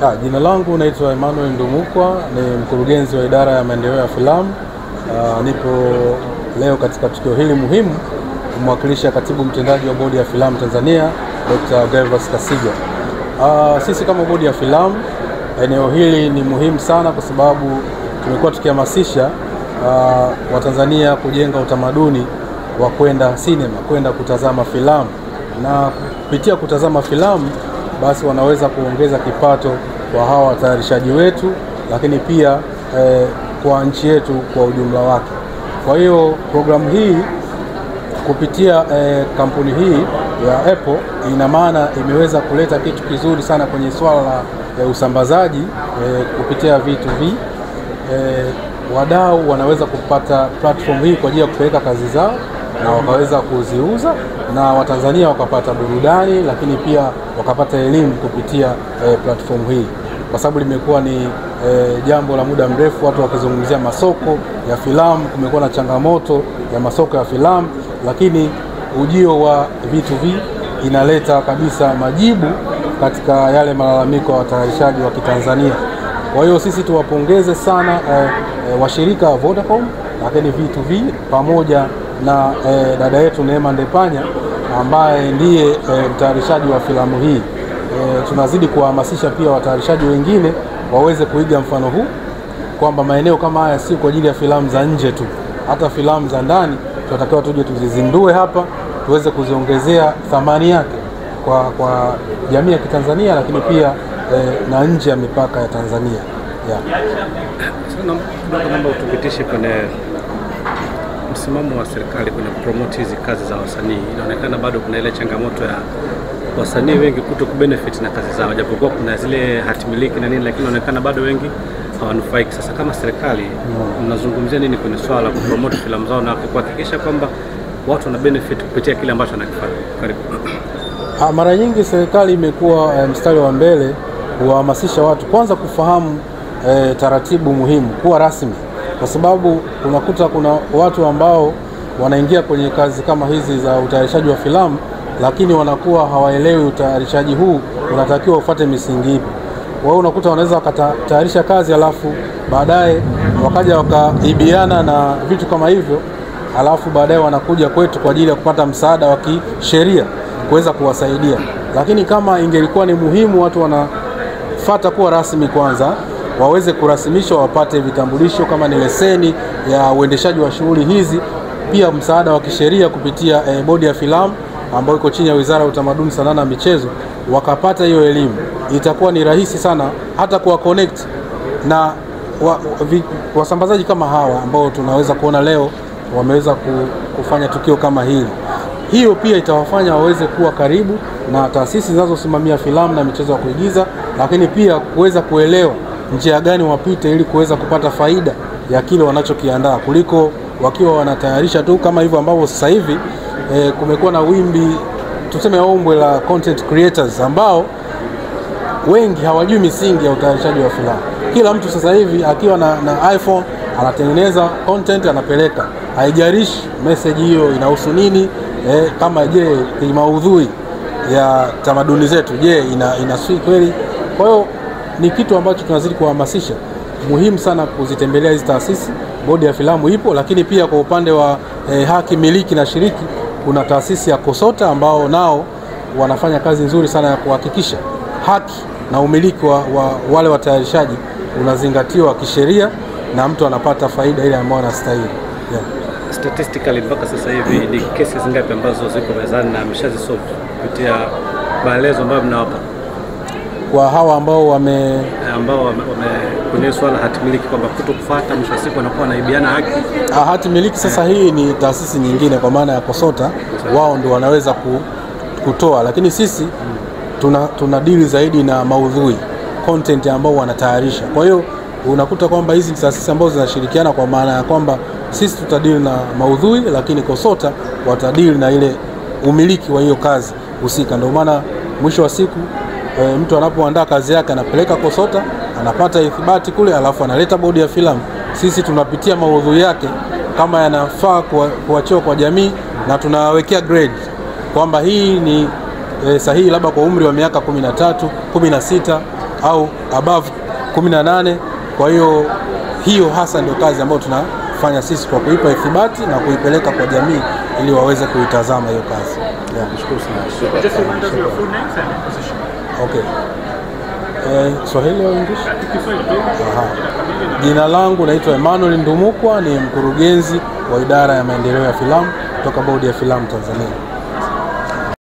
Jina langu naitwa Emmanuel Ndumukwa, ni mkurugenzi wa idara ya maendeleo ya filamu. Nipo leo katika tukio hili muhimu kumwakilisha katibu mtendaji wa bodi ya filamu Tanzania, Dr. Gervas Kasiga. Sisi kama bodi ya filamu, eneo hili ni muhimu sana kwa sababu tumekuwa tukihamasisha Watanzania kujenga utamaduni wa kwenda sinema, kwenda kutazama filamu, na kupitia kutazama filamu basi wanaweza kuongeza kipato kwa hawa watayarishaji wetu, lakini pia kwa nchi yetu kwa ujumla wake. Kwa hiyo programu hii kupitia kampuni hii ya Apple ina maana imeweza kuleta kitu kizuri sana kwenye swala la usambazaji kupitia V2V. Wadau wanaweza kupata platform hii kwa ajili ya kupeleka kazi zao na wakaweza kuziuza, na Watanzania wakapata burudani, lakini pia wakapata elimu kupitia platform hii, kwa sababu limekuwa ni jambo la muda mrefu watu wakizungumzia masoko ya filamu. Kumekuwa na changamoto ya masoko ya filamu, lakini ujio wa V2V inaleta kabisa majibu katika yale malalamiko ya watayarishaji wa Kitanzania. Kwa hiyo sisi tuwapongeze sana washirika wa Vodacom, lakini V2V pamoja na dada yetu Neema Ndepanya ambaye ndiye mtayarishaji wa filamu hii. Tunazidi kuhamasisha pia watayarishaji wengine waweze kuiga mfano huu, kwamba maeneo kama haya si kwa ajili ya filamu za nje tu, hata filamu za ndani tunatakiwa tuje tuzizindue hapa, tuweze kuziongezea thamani yake kwa jamii ya Kitanzania, lakini pia na nje ya mipaka ya Tanzania. Naomba utupitishe kwenye msimamo wa serikali kwenye promote hizi kazi za wasanii. Inaonekana bado kuna ile changamoto ya wasanii wengi kuto kubenefit na kazi zao, japokuwa kuna zile hatimiliki na nini, lakini inaonekana bado wengi hawanufaiki. Sasa kama serikali mnazungumzia nini kwenye swala la kupromote filamu zao na kuhakikisha kwamba watu wana benefit kupitia kile ambacho wanakifanya? Karibu. Mara nyingi serikali imekuwa mstari wa mbele kuhamasisha watu kwanza kufahamu taratibu muhimu, kuwa rasmi, kwa sababu unakuta kuna watu ambao wanaingia kwenye kazi kama hizi za utayarishaji wa filamu, lakini wanakuwa hawaelewi utayarishaji huu unatakiwa ufuate misingi ipi. Wao unakuta wanaweza wakatayarisha kazi alafu baadaye wakaja wakaibiana na vitu kama hivyo, alafu baadaye wanakuja kwetu kwa ajili ya kupata msaada wa kisheria kuweza kuwasaidia. Lakini kama ingelikuwa ni muhimu watu wanafuata kuwa rasmi kwanza, waweze kurasimishwa, wapate vitambulisho kama ni leseni ya uendeshaji wa shughuli hizi, pia msaada wa kisheria kupitia bodi ya filamu ambayo iko chini ya Wizara ya Utamaduni, Sanaa na Michezo, wakapata hiyo elimu, itakuwa ni rahisi sana hata kuwa connect na wasambazaji kama hawa ambao tunaweza kuona leo wameweza kufanya tukio kama hili. Hiyo pia itawafanya waweze kuwa karibu na taasisi zinazosimamia filamu na michezo ya kuigiza, lakini pia kuweza kuelewa njia gani wapite ili kuweza kupata faida ya kile wanachokiandaa, kuliko wakiwa wanatayarisha tu kama hivyo ambavyo sasa hivi kumekuwa na wimbi, tuseme ombwe la content creators ambao wengi hawajui misingi ya utayarishaji wa filamu. Kila mtu sasa hivi akiwa na iPhone anatengeneza content anapeleka, haijalishi message hiyo inahusu nini, kama je maudhui ya tamaduni zetu inasui kweli. Kwa hiyo ni kitu ambacho tunazidi kuhamasisha, muhimu sana kuzitembelea hizi taasisi. Bodi ya filamu ipo, lakini pia kwa upande wa haki miliki na shiriki kuna taasisi ya KOSOTA ambao nao wanafanya kazi nzuri sana ya kuhakikisha haki na umiliki wa wale watayarishaji unazingatiwa kisheria na mtu anapata faida ile ambayo anastahili. Statistically mpaka sasa hivi ni kesi ngapi ambazo ziko mezani na ameshazisolve kupitia maelezo ambayo mnawapa kwa hawa ambao wame kwenye swala hatimiliki, kwamba kutokufuata mwisho wa siku wanakuwa naibiana haki? Hatimiliki sasa hii ni taasisi nyingine, kwa maana ya KOSOTA, wao ndio wanaweza kutoa, lakini sisi tuna deal zaidi na maudhui, content ambao wanatayarisha. Kwa hiyo unakuta kwamba hizi taasisi ambazo zinashirikiana, kwa maana ya kwamba sisi tutadili na maudhui, lakini KOSOTA watadili na ile umiliki wa hiyo kazi husika. Ndio maana mwisho wa siku mtu anapoandaa kazi yake anapeleka KOSOTA, anapata ithibati kule, alafu analeta bodi ya filamu. Sisi tunapitia maudhui yake kama yanafaa kuachiwa kwa jamii, na tunawekea grade kwamba hii ni sahihi labda kwa umri wa miaka 13, 16 au above 18. Kwa hiyo hasa ndio kazi ambayo tunafanya sisi kwa kuipa ithibati na kuipeleka kwa jamii ili waweze kuitazama hiyo kazi. Nashukuru sana. Just remind us your full names and position. Okay. Swahili au English? Jina langu naitwa Emmanuel Ndumukwa, ni mkurugenzi wa idara ya maendeleo ya filamu kutoka Bodi ya Filamu Tanzania.